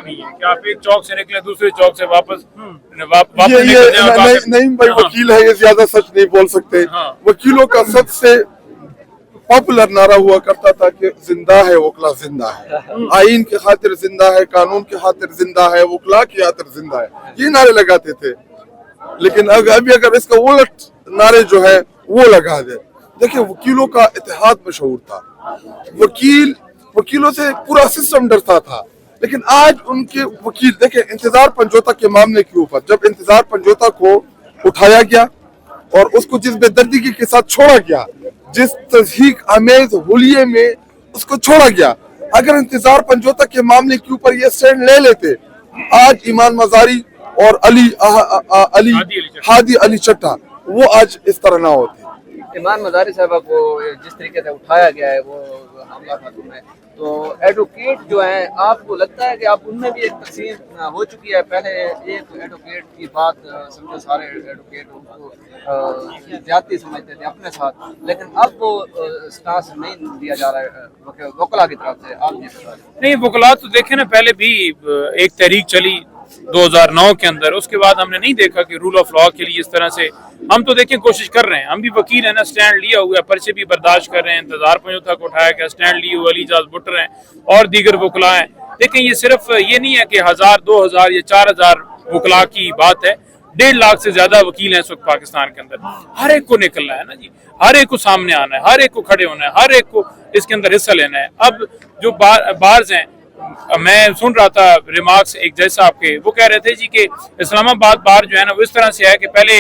नहीं है कि आप एक चौक से निकले दूसरे चौक से वापस नहीं भाई, वकील है ये ज्यादा सच नहीं बोल सकते। वकीलों का सबसे पॉपुलर नारा हुआ करता था कि जिंदा है वकला जिंदा है, आइन की खातिर जिंदा है, कानून की खातिर जिंदा है, वकला की खातिर जिंदा है, ये नारे लगाते थे। लेकिन अभी अगर इसका उलट नारे जो है वो लगा दे। देखिए वकीलों का इत्तेहाद मशहूर था, वकीलों से पूरा सिस्टम डरता था। लेकिन आज उनके वकील देखिए इंतजार पंजोता के मामले के ऊपर, जब इंतजार पंजोता को उठाया गया और उसको जिस बेदर्दी के साथ छोड़ा गया, जिस तस्दीक आमेज हुलिये में उसको छोड़ा गया, अगर इंतजार पंजोता के मामले के ऊपर ये स्टैंड ले लेते, आज ईमान मजारी और हादी अली चट्टा वो आज इस तरह ना होते। ईमान मजारी साहब को जिस तरीके से उठाया गया है वो हमला खातून है, तो एडवोकेट जो है आपको लगता है कि आप उनमें भी एक तकसीम हो चुकी है? पहले एक एडवोकेट की बात समझो सारे एडवोकेट उनको ज्यादती समझते थे अपने साथ, लेकिन अब वो स्टांस नहीं दिया जा रहा है वकला की तरफ से। आप नहीं, वकला तो देखे ना, पहले भी एक तहरीक चली 2009 के अंदर, उसके बाद हमने नहीं देखा कि रूल ऑफ लॉ के लिए इस तरह से हम तो देखें कोशिश कर रहे हैं। हम भी वकील है ना, स्टैंड लिया हुआ है, पर्चे भी बर्दाश्त कर रहे हैं, इंतजार पंजोता को उठाया गया, स्टैंड लिए हुए अली इजाज बुटर हैं और दीगर वकला हैं। देखें ये सिर्फ ये नहीं है कि 1000 2000 या 4000 वकला की बात है, 1.5 लाख से ज्यादा वकील हैं इस वक्त पाकिस्तान के अंदर। हर एक को निकलना है ना जी, हर एक को सामने आना है, हर एक को खड़े होना है, हर एक को इसके अंदर हिस्सा लेना है। अब जो बार्स हैं, मैं सुन रहा था रिमार्क्स एक जैसा आपके, वो कह रहे थे जी कि इस्लामाबाद बार जो है ना वो इस तरह से है कि पहले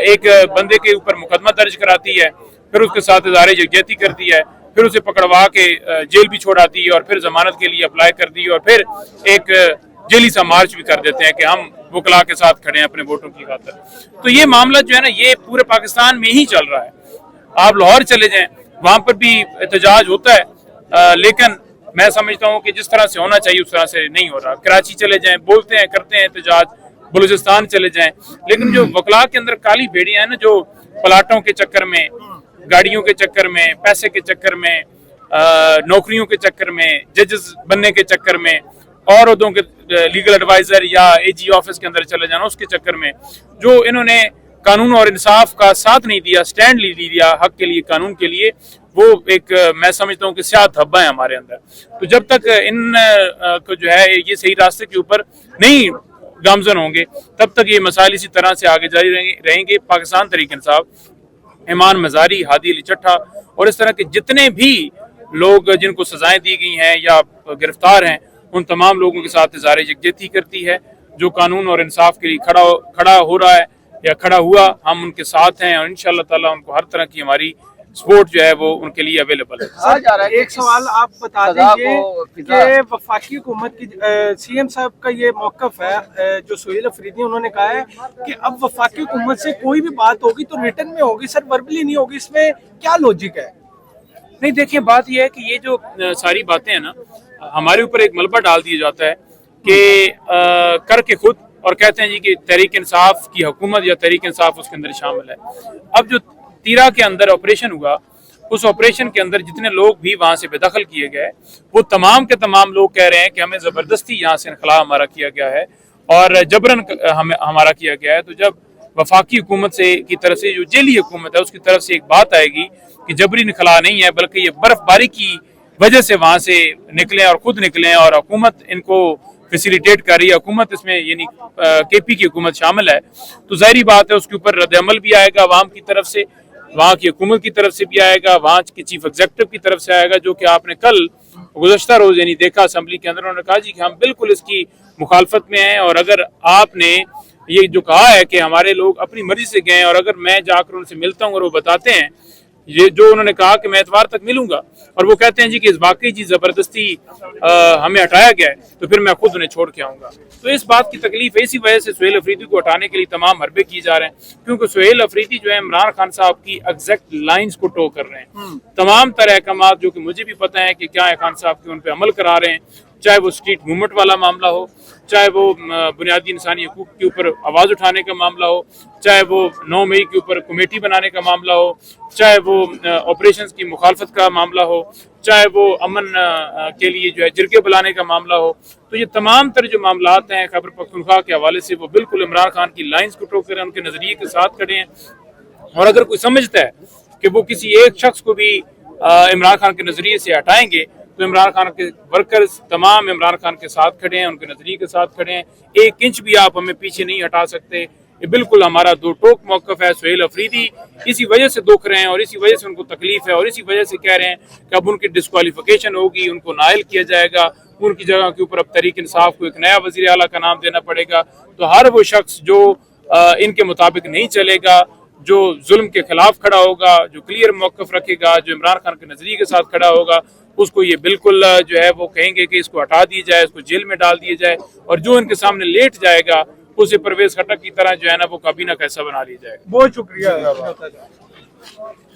एक बंदे के ऊपर मुकदमा दर्ज कराती है, फिर उसके साथ इज़हार यकजहती करती है, फिर उसे पकड़वा के जेल भी छोड़ाती है और फिर जमानत के लिए अप्लाई कर दी और फिर एक जेली सा मार्च भी कर देते हैं कि हम वकला के साथ खड़े हैं अपने वोटों की खातिर। तो ये मामला जो है ना ये पूरे पाकिस्तान में ही चल रहा है। आप लाहौर चले जाएं, वहां पर भी एहतजाज होता है, लेकिन मैं समझता हूँ कि जिस तरह से होना चाहिए उस तरह से नहीं हो रहा। कराची चले जाएं, बोलते हैं करते हैं एहतजाज, बलूचिस्तान चले जाएं, लेकिन जो वकला के अंदर काली भेड़ियां हैं ना, जो प्लाटों के चक्कर में, गाड़ियों के चक्कर में, पैसे के चक्कर में, नौकरियों के चक्कर में, जजेस बनने के चक्कर में, और उदों के लीगल एडवाइजर या एजी ऑफिस के अंदर चले जाना, उसके चक्कर में जो इन्होंने कानून और इंसाफ का साथ नहीं दिया, स्टैंड नहीं दिया हक के लिए, कानून के लिए, वो एक मैं समझता हूँ कि स्याह धब्बा है हमारे अंदर। तो जब तक इन को जो है ये सही रास्ते के ऊपर नहीं गामजन होंगे, तब तक ये मसाइल इसी तरह से आगे जारी रहेंगे। पाकिस्तान तहरीक इंसाफ, ईमान मजारी, हादी अली चट्टा और इस तरह के जितने भी लोग जिनको सजाएं दी गई हैं या गिरफ्तार हैं, उन तमाम लोगों के साथ इज़हार यकजहती करती है। जो कानून और इंसाफ के लिए खड़ा हो रहा है या खड़ा हुआ, हम उनके साथ हैं और इंशाअल्लाह ताला उनको हर तरह की हमारी सपोर्ट जो है वो उनके लिए अवेलेबल है। सर एक सवाल आप बता दीजिए कि वफाकी हुकूमत की सीएम साहब का ये मौक़िफ़ है जो सुहेल अफरीदी उन्होंने कहा है कि अब वफाकी हुकूमत से कोई भी बात होगी तो रिटर्न में होगी सर, वर्बली नहीं होगी, इसमें क्या लॉजिक है? नहीं देखिए, बात यह है कि ये जो सारी बातें हैं ना, हमारे ऊपर एक मलबा डाल दिया जाता है कि करके खुद, और कहते हैं जी कि तहरीक इंसाफ की हुकूमत या तहरीक इंसाफ उसके अंदर शामिल है। अब जो तीरा के अंदर ऑपरेशन हुआ, उस ऑपरेशन के अंदर जितने लोग भी वहां से बेदखल किए गए, वो तमाम के तमाम लोग कह रहे हैं कि हमें जबरदस्ती यहाँ से इनखला हमारा किया गया है और जबरन हमारा किया गया है। तो जब वफाकी हुकूमत से की तरफ से जो जेली हुकूमत है उसकी तरफ से एक बात आएगी कि जबरी इनखला नहीं है, बल्कि ये बर्फबारी की वजह से वहां से निकले और खुद निकले और हुकूमत इनको फैसिलिटेट कर रही है, हुकूमत इसमें यानी केपी की हुकूमत शामिल है, तो जाहिर बात है उसके ऊपर रद्द-ए-अमल भी आएगा अवाम की तरफ से, वहाँ की हुकूमत की तरफ से भी आएगा, वहाँ के चीफ एग्जीक्यूटिव की तरफ से आएगा, जो कि आपने कल गुज़श्ता रोज यानी देखा असेंबली के अंदर, उन्होंने कहा जी कि हम बिल्कुल इसकी मुखालफत में हैं। और अगर आपने ये जो कहा है कि हमारे लोग अपनी मर्जी से गए और अगर मैं जाकर उनसे मिलता हूँ और वो बताते हैं ये जो उन्होंने कहा कि मैं एतवार तक मिलूंगा और वो कहते हैं जी कि इस वाकई जी जबरदस्ती हमें हटाया गया है, तो फिर मैं खुद उन्हें छोड़ के आऊंगा। तो इस बात की तकलीफ है, इसी वजह से सुहेल अफरीदी को हटाने के लिए तमाम हरबे किए जा रहे हैं, क्योंकि सुहेल अफरीदी जो है इमरान खान साहब की एग्जैक्ट लाइंस को टो कर रहे हैं। तमाम तरह अहकाम जो कि मुझे भी पता है कि क्या है खान साहब के, उन पर अमल करा रहे हैं, चाहे वो स्ट्रीट मूवमेंट वाला मामला हो, चाहे वो बुनियादी इंसानी हकूक़ के ऊपर आवाज़ उठाने का मामला हो, चाहे वो 9 मई के ऊपर कमेटी बनाने का मामला हो, चाहे वो ऑपरेशंस की मुखालफत का मामला हो, चाहे वो अमन के लिए जो है जिरगे बुलाने का मामला हो। तो ये तमाम तरह जो मामलात हैं खैबर पख्तूनख्वा के हवाले से वो बिल्कुल इमरान खान की लाइन्स को टोक कर उनके नज़रिए के साथ खड़े हैं। और अगर कोई समझता है कि वो किसी एक शख्स को भी इमरान खान के नज़रिए से हटाएंगे तो इमरान खान के वर्कर्स तमाम इमरान खान के साथ खड़े हैं, उनके नज़रिए के साथ खड़े हैं। 1 इंच भी आप हमें पीछे नहीं हटा सकते। ये बिल्कुल हमारा दो टोक मौक़िफ़ है। सुहेल अफरीदी इसी वजह से दुख रहे हैं और इसी वजह से उनको तकलीफ है और इसी वजह से कह रहे हैं कि अब उनकी डिस्क्वालिफिकेशन होगी, उनको नायल किया जाएगा, उनकी जगह के ऊपर अब तहरीक इंसाफ को एक नया वज़ीर आला का नाम देना पड़ेगा। तो हर वो शख्स जो इनके मुताबिक नहीं चलेगा, जो जुल्म के खिलाफ खड़ा होगा, जो क्लियर मौक़िफ़ रखेगा, जो इमरान खान के नज़रिए के साथ खड़ा होगा, उसको ये बिल्कुल जो है वो कहेंगे कि इसको हटा दिया जाए, इसको जेल में डाल दिया जाए। और जो इनके सामने लेट जाएगा उसे परवेज़ खट्टक की तरह जो है ना वो काबीना कैसा बना लिया जाएगा। बहुत शुक्रिया।